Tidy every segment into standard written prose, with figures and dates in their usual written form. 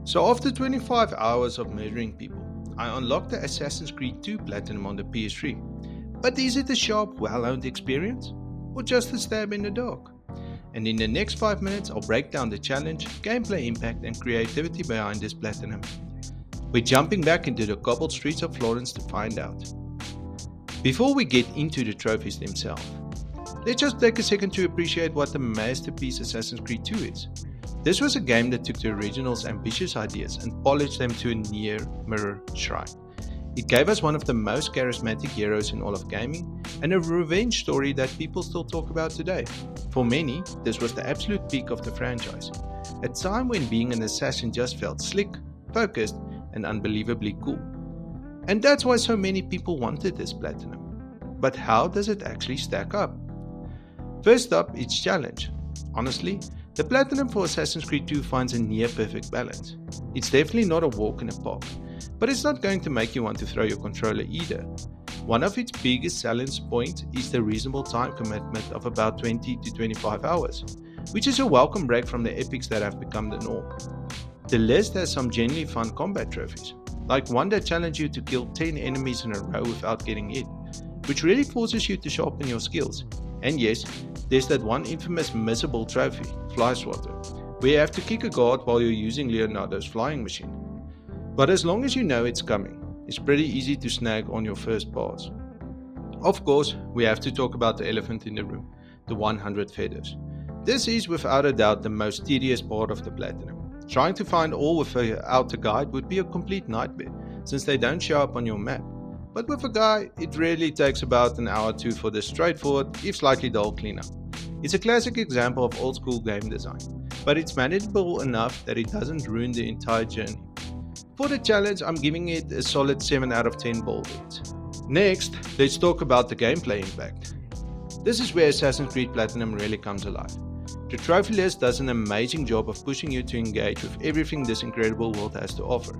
So after 25 hours of murdering people, I unlocked the Assassin's Creed 2 Platinum on the PS3. But is it a sharp, well-honed experience? Or just a stab in the dark? And in the next 5 minutes I'll break down the challenge, gameplay impact and creativity behind this Platinum. We're jumping back into the cobbled streets of Florence to find out. Before we get into the trophies themselves, let's just take a second to appreciate what a masterpiece Assassin's Creed 2 is. This was a game that took the original's ambitious ideas and polished them to a near-mirror shrine. It gave us one of the most charismatic heroes in all of gaming, and a revenge story that people still talk about today. For many, this was the absolute peak of the franchise, a time when being an assassin just felt slick, focused, and unbelievably cool. And that's why so many people wanted this Platinum. But how does it actually stack up? First up, its challenge. Honestly, the Platinum for Assassin's Creed 2 finds a near-perfect balance. It's definitely not a walk in the park, but it's not going to make you want to throw your controller either. One of its biggest selling points is the reasonable time commitment of about 20 to 25 hours, which is a welcome break from the epics that have become the norm. The list has some genuinely fun combat trophies, like one that challenges you to kill 10 enemies in a row without getting hit, which really forces you to sharpen your skills. And yes, there's that one infamous missable trophy, Fly Swatter, where you have to kick a guard while you're using Leonardo's flying machine. But as long as you know it's coming, it's pretty easy to snag on your first pass. Of course, we have to talk about the elephant in the room, the 100 feathers. This is without a doubt the most tedious part of the Platinum. Trying to find all without a guide would be a complete nightmare, since they don't show up on your map. But with a guide, it really takes about an hour or two for this straightforward, if slightly dull cleanup. It's a classic example of old school game design, but it's manageable enough that it doesn't ruin the entire journey. For the challenge, I'm giving it a solid 7 out of 10 ball hits. Next, let's talk about the gameplay impact. This is where Assassin's Creed Platinum really comes alive. The trophy list does an amazing job of pushing you to engage with everything this incredible world has to offer.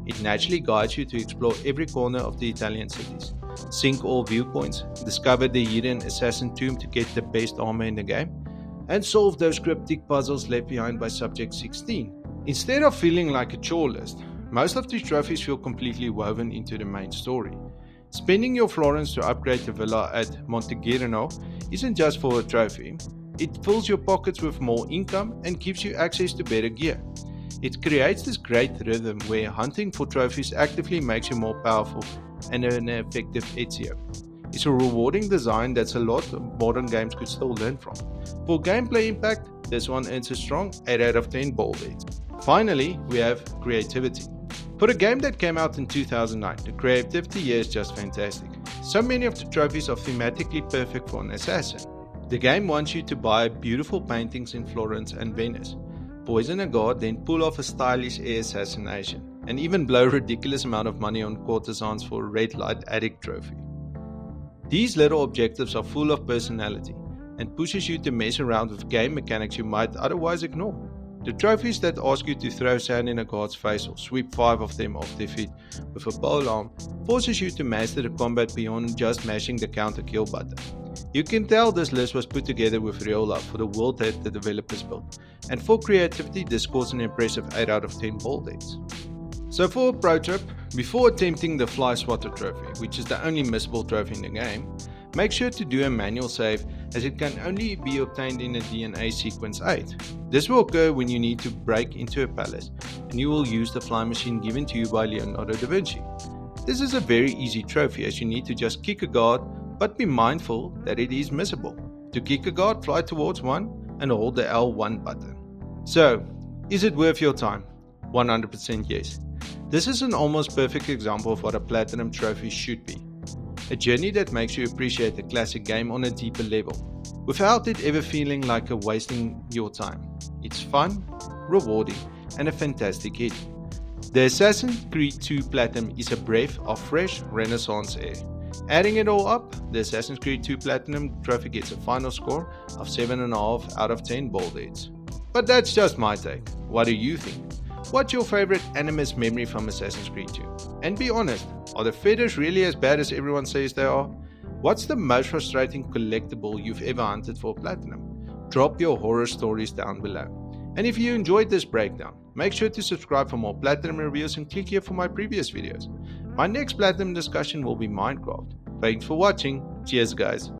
It naturally guides you to explore every corner of the Italian cities, sync all viewpoints, discover the hidden assassin tomb to get the best armor in the game, and solve those cryptic puzzles left behind by Subject 16. Instead of feeling like a chore list, most of these trophies feel completely woven into the main story. Spending your florins to upgrade the villa at Montegirano isn't just for a trophy. It fills your pockets with more income and gives you access to better gear. It creates this great rhythm where hunting for trophies actively makes you more powerful and an effective Ezio. It's a rewarding design that's a lot modern games could still learn from. For gameplay impact, this one earns a strong 8 out of 10 ball hits. Finally, we have creativity. For a game that came out in 2009, the creativity here is just fantastic. So many of the trophies are thematically perfect for an assassin. The game wants you to buy beautiful paintings in Florence and Venice, poison a guard, then pull off a stylish air assassination, and even blow a ridiculous amount of money on courtesans for a red light addict trophy. These little objectives are full of personality and pushes you to mess around with game mechanics you might otherwise ignore. The trophies that ask you to throw sand in a guard's face or sweep 5 of them off their feet with a pole arm forces you to master the combat beyond just mashing the counter kill button. You can tell this list was put together with real love for the world that the developers built, and for creativity this scores an impressive 8 out of 10 ball hits. So for a pro tip, before attempting the Fly Swatter trophy, which is the only missable trophy in the game, make sure to do a manual save as it can only be obtained in a DNA sequence 8. This will occur when you need to break into a palace and you will use the fly machine given to you by Leonardo da Vinci. This is a very easy trophy as you need to just kick a guard, but be mindful that it is missable. To kick a guard, fly towards one and hold the L1 button. So, is it worth your time? 100% yes. This is an almost perfect example of what a Platinum trophy should be. A journey that makes you appreciate the classic game on a deeper level, without it ever feeling like a wasting your time. It's fun, rewarding, and a fantastic hit. The Assassin's Creed 2 Platinum is a breath of fresh Renaissance air. Adding it all up, the Assassin's Creed 2 Platinum trophy gets a final score of 7.5 out of 10 ball hits. But that's just my take. What do you think? What's your favorite animus memory from Assassin's Creed 2? And be honest, are the feathers really as bad as everyone says they are? What's the most frustrating collectible you've ever hunted for Platinum? Drop your horror stories down below. And if you enjoyed this breakdown, make sure to subscribe for more Platinum reviews and click here for my previous videos. My next Platinum discussion will be Minecraft. Thanks for watching. Cheers guys.